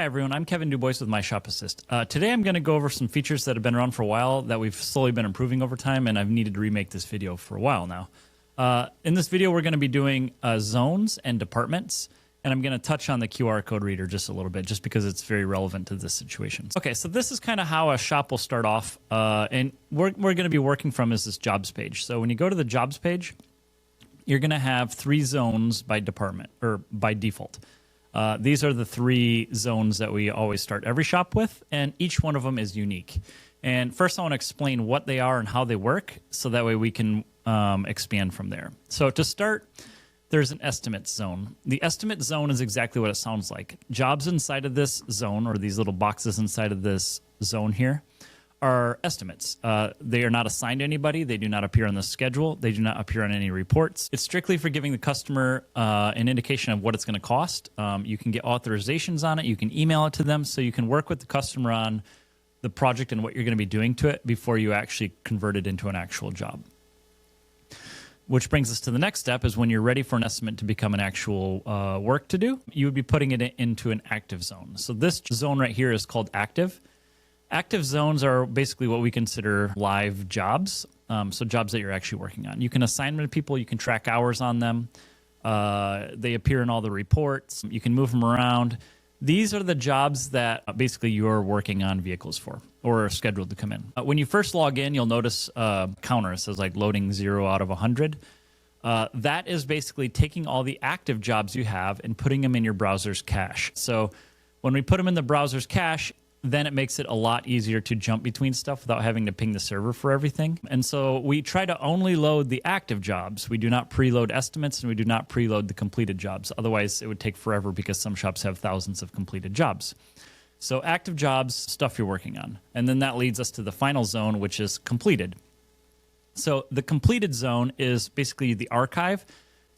everyone, I'm Kevin DuBois with My Shop Assist. Today I'm going to go over some features that have been around for a while that we've slowly been improving over time, and I've needed to remake this video for a while now. In this video, we're going to be doing zones and departments, and I'm going to touch on the QR code reader just a little bit, just because it's very relevant to this situation. Okay, so this is kind of how a shop will start off, and we're going to be working from is this jobs page. So when you go to the jobs page, you're going to have 3 zones by department, or by default. These are the 3 zones that we always start every shop with, and each one of them is unique. And first I want to explain what they are and how they work, so that way we can expand from there. So to start, there's an estimate zone. The estimate zone is exactly what it sounds like. Jobs inside of this zone, or these little boxes inside of this zone here, are estimates. They are not assigned to anybody. They do not appear on the schedule. They do not appear on any reports. It's strictly for giving the customer an indication of what it's going to cost. You can get authorizations on it. You can email it to them, so you can work with the customer on the project and what you're going to be doing to it before you actually convert it into an actual job. Which brings us to the next step, is when you're ready for an estimate to become an actual work to do, you would be putting it into an active zone. So this zone right here is called active. Active zones are basically what we consider live jobs, so jobs that you're actually working on. You can assign them to people, you can track hours on them, they appear in all the reports, you can move them around. These are the jobs that basically you're working on vehicles for, or are scheduled to come in. When you first log in, you'll notice a counter. It says like loading 0 out of 100. That is basically taking all the active jobs you have and putting them in your browser's cache. So when we put them in the browser's cache, then it makes it a lot easier to jump between stuff without having to ping the server for everything. And so we try to only load the active jobs. We do not preload estimates, and we do not preload the completed jobs. Otherwise, it would take forever, because some shops have thousands of completed jobs. So active jobs, stuff you're working on. And then that leads us to the final zone, which is completed. So the completed zone is basically the archive.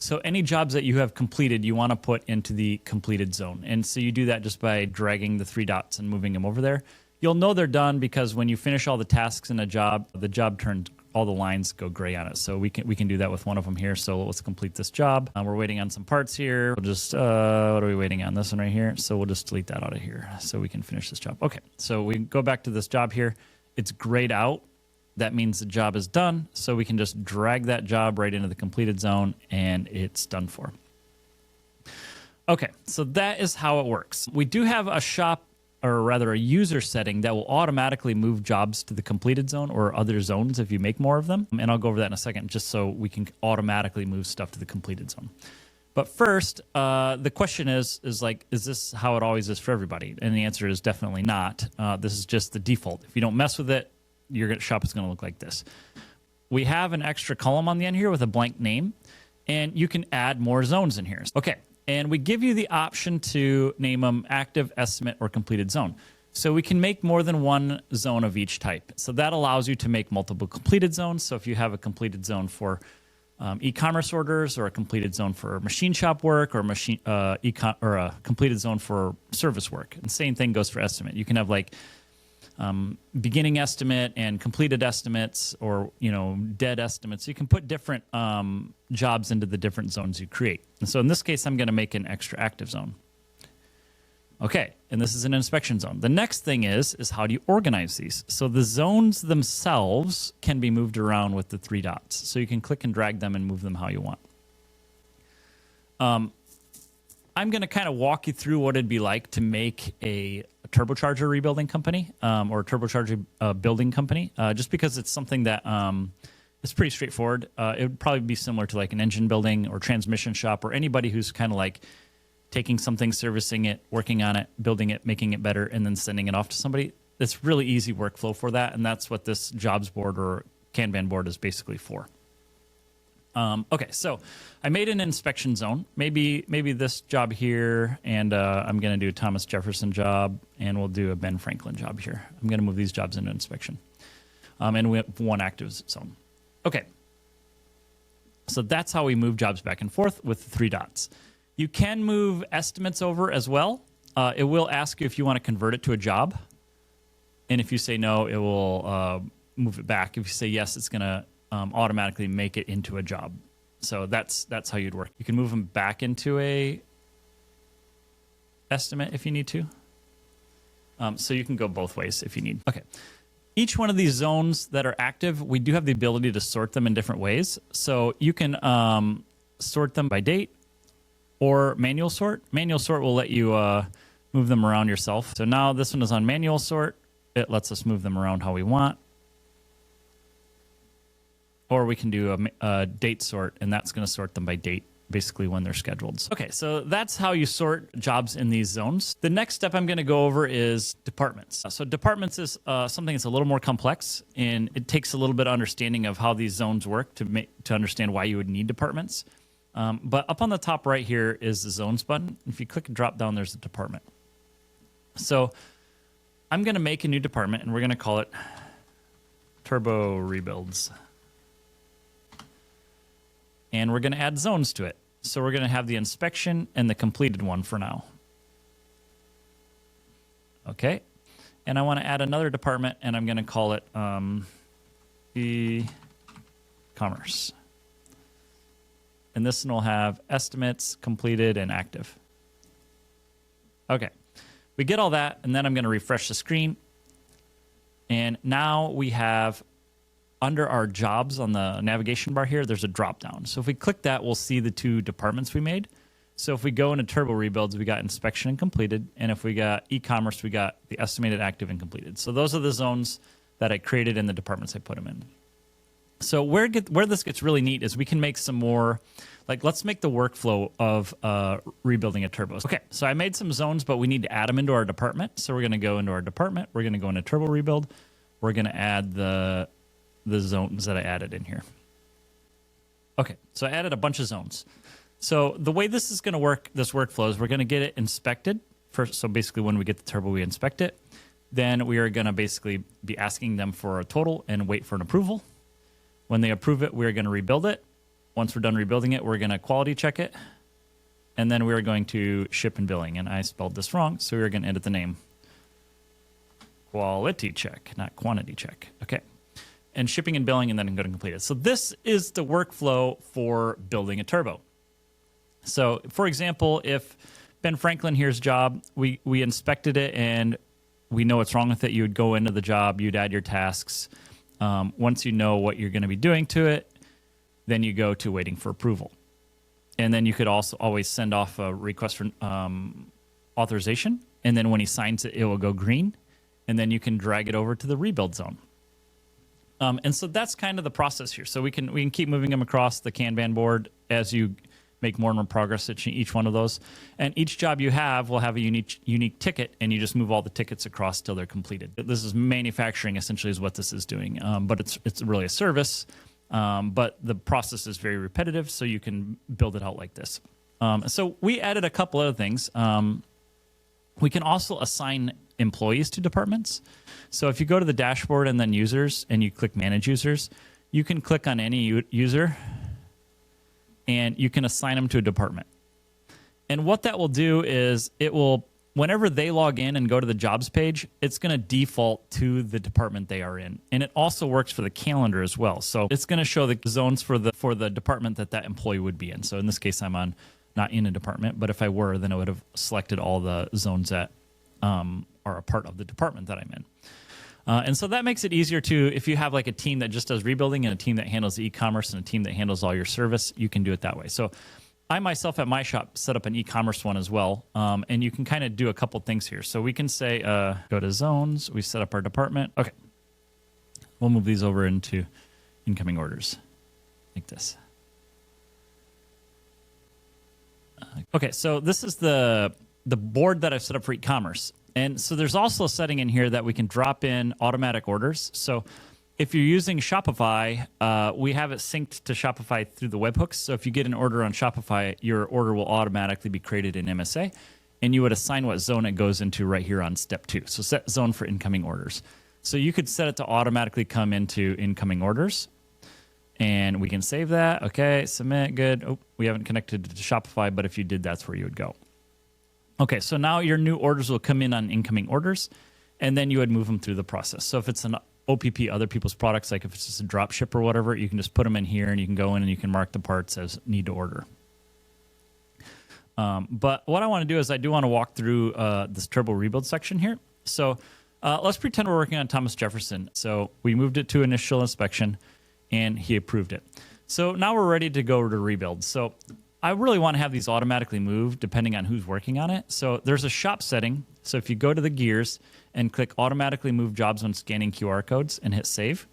So any jobs that you have completed, you want to put into the completed zone. And so you do that just by dragging the 3 dots and moving them over there. You'll know they're done because when you finish all the tasks in a job, the job turns, all the lines go gray on it. So we can do that with one of them here. So let's complete this job. We're waiting on some parts here. We'll just, what are we waiting on? This one right here. So we'll just delete that out of here so we can finish this job. Okay, so we go back to this job here. It's grayed out. That means the job is done, so we can just drag that job right into the completed zone, and it's done for. Okay, so that is how it works. We do have a shop, or rather a user setting, that will automatically move jobs to the completed zone or other zones if you make more of them. And I'll go over that in a second, just so we can automatically move stuff to the completed zone. But first, the question is this how it always is for everybody? And the answer is definitely not. This is just the default. If you don't mess with it, your shop is going to look like this. We have an extra column on the end here with a blank name, and you can add more zones in here. Okay, and we give you the option to name them active, estimate, or completed zone. So we can make more than one zone of each type. So that allows you to make multiple completed zones. So if you have a completed zone for e-commerce orders, or a completed zone for machine shop work, or a completed zone for service work, and the same thing goes for estimate. You can have like beginning estimate and completed estimates, or dead estimates. You can put different jobs into the different zones you create. And so in this case, I'm going to make an extra active zone. Okay, and this is an inspection zone. The next thing is how do you organize these? So the zones themselves can be moved around with the 3 dots. So you can click and drag them and move them how you want. I'm going to kind of walk you through what it'd be like to make a turbocharger rebuilding company, or a turbocharger building company, just because it's something that is pretty straightforward. It would probably be similar to like an engine building or transmission shop, or anybody who's kind of like taking something, servicing it, working on it, building it, making it better, and then sending it off to somebody. It's really easy workflow for that, and that's what this jobs board or Kanban board is basically for. Okay, so I made an inspection zone. Maybe this job here, and I'm going to do a Thomas Jefferson job, and we'll do a Ben Franklin job here. I'm going to move these jobs into inspection. And we have one active zone. Okay, so that's how we move jobs back and forth with the 3 dots. You can move estimates over as well. It will ask you if you want to convert it to a job. And if you say no, it will move it back. If you say yes, it's going to automatically make it into a job. So that's how you'd work. You can move them back into a estimate if you need to. So you can go both ways if you need. Okay. Each one of these zones that are active, we do have the ability to sort them in different ways. So you can sort them by date or manual sort. Manual sort will let you move them around yourself. So now this one is on manual sort. It lets us move them around how we want. Or we can do a date sort, and that's going to sort them by date, basically when they're scheduled. Okay, so that's how you sort jobs in these zones. The next step I'm going to go over is departments. So departments is something that's a little more complex, and it takes a little bit of understanding of how these zones work to understand why you would need departments. But up on the top right here is the zones button. If you click and drop down, there's a department. So I'm going to make a new department, and we're going to call it Turbo Rebuilds. And we're going to add zones to it. So we're going to have the inspection and the completed one for now. Okay. And I want to add another department, and I'm going to call it e-commerce. And this one will have estimates, completed, and active. Okay. We get all that, and then I'm going to refresh the screen. And now we have, under our jobs on the navigation bar here, there's a drop down. So if we click that, we'll see the two departments we made. So if we go into Turbo Rebuilds, we got inspection and completed. And if we got e-commerce, we got the estimated, active, and completed. So those are the zones that I created in the departments I put them in. So where this gets really neat is we can make some more, like let's make the workflow of rebuilding a turbo. Okay, so I made some zones, but we need to add them into our department. So we're going to go into our department. We're going to go into Turbo Rebuild. We're going to add the zones that I added in here. Okay, so I added a bunch of zones. So the way this is going to work, this workflow, is we're going to get it inspected first. So basically when we get the turbo, we inspect it. Then we are going to basically be asking them for a total and wait for an approval. When they approve it, we're going to rebuild it. Once we're done rebuilding it, we're going to quality check it. And then we're going to ship and billing. And I spelled this wrong, so we're going to edit the name. Quality check, not quantity check. Okay. And shipping and billing, and then go to complete it. So this is the workflow for building a turbo. So, for example, if Ben Franklin here's job, we inspected it and we know what's wrong with it, you would go into the job, you'd add your tasks. Once you know what you're going to be doing to it, then you go to waiting for approval. And then you could also always send off a request for authorization. And then when he signs it, it will go green. And then you can drag it over to the rebuild zone. And so that's kind of the process here. So we can keep moving them across the Kanban board as you make more and more progress at each one of those. And each job you have will have a unique ticket, and you just move all the tickets across till they're completed. This is manufacturing, essentially, is what this is doing. But it's really a service. But the process is very repetitive, so you can build it out like this. So we added a couple other things. We can also assign employees to departments. So if you go to the dashboard and then users and you click manage users, you can click on any user and you can assign them to a department. And what that will do is it will, whenever they log in and go to the jobs page, it's going to default to the department they are in. And it also works for the calendar as well. So it's going to show the zones for the department that employee would be in. So in this case, I'm not in a department, but if I were, then it would have selected all the zones that are a part of the department that I'm in. And so that makes it easier to, if you have like a team that just does rebuilding and a team that handles the e-commerce and a team that handles all your service, you can do it that way. So I myself at my shop set up an e-commerce one as well. And you can kind of do a couple things here. So we can say, go to zones, we set up our department. Okay. We'll move these over into incoming orders like this. Okay, so this is the board that I've set up for e-commerce. And so there's also a setting in here that we can drop in automatic orders. So if you're using Shopify, we have it synced to Shopify through the webhooks. So if you get an order on Shopify, your order will automatically be created in MSA. And you would assign what zone it goes into right here on step 2. So set zone for incoming orders. So you could set it to automatically come into incoming orders. And we can save that. Okay, submit, good. Oh, we haven't connected to Shopify, but if you did, that's where you would go. Okay, so now your new orders will come in on incoming orders, and then you would move them through the process. So if it's an OPP, other people's products, like if it's just a drop ship or whatever, you can just put them in here, and you can go in and you can mark the parts as need to order. But what I want to do is I do want to walk through this turbo rebuild section here. So let's pretend we're working on Thomas Jefferson. So we moved it to initial inspection, and he approved it. So now we're ready to go to rebuild. So I really want to have these automatically moved depending on who's working on it. So there's a shop setting. So if you go to the gears and click automatically move jobs when scanning QR codes and hit save.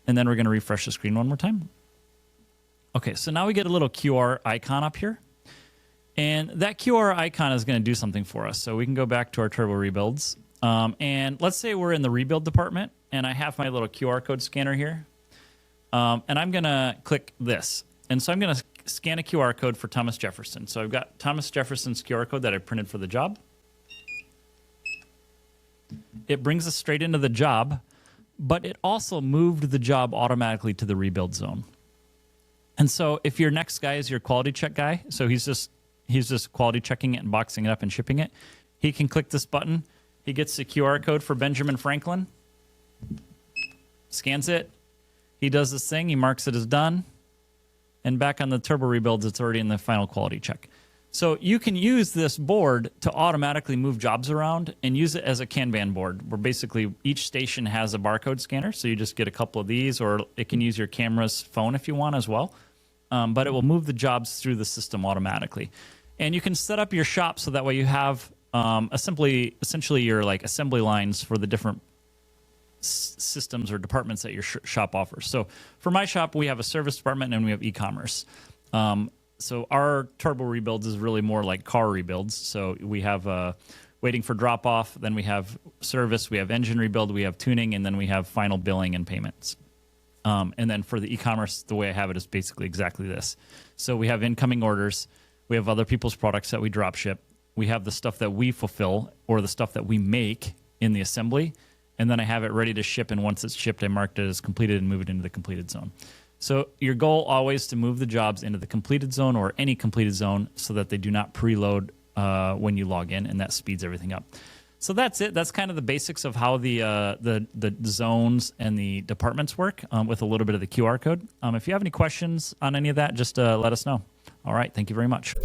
And then we're going to refresh the screen one more time. Okay, so now we get a little QR icon up here. And that QR icon is going to do something for us. So we can go back to our turbo rebuilds. And let's say we're in the rebuild department, and I have my little QR code scanner here. And I'm going to click this. And so I'm going to scan a QR code for Thomas Jefferson. So I've got Thomas Jefferson's QR code that I printed for the job. It brings us straight into the job, but it also moved the job automatically to the rebuild zone. And so if your next guy is your quality check guy, so he's just quality checking it and boxing it up and shipping it, he can click this button. He gets the QR code for Benjamin Franklin, scans it. He does this thing. He marks it as done. And back on the turbo rebuilds, it's already in the final quality check. So you can use this board to automatically move jobs around and use it as a Kanban board, where basically each station has a barcode scanner. So you just get a couple of these, or it can use your camera's phone if you want as well. But it will move the jobs through the system automatically. And you can set up your shop so that way you have essentially your like assembly lines for the different systems or departments that your shop offers. So for my shop, we have a service department and we have e-commerce. So our turbo rebuilds is really more like car rebuilds. So we have waiting for drop off, then we have service, we have engine rebuild, we have tuning, and then we have final billing and payments. And then for the e-commerce, the way I have it is basically exactly this. So we have incoming orders, we have other people's products that we drop ship, we have the stuff that we fulfill or the stuff that we make in the assembly, and then I have it ready to ship, and once it's shipped, I marked it as completed and move it into the completed zone. So your goal always to move the jobs into the completed zone or any completed zone so that they do not preload when you log in, and that speeds everything up. So that's it. That's kind of the basics of how the zones and the departments work with a little bit of the QR code. If you have any questions on any of that, just let us know. All right. Thank you very much.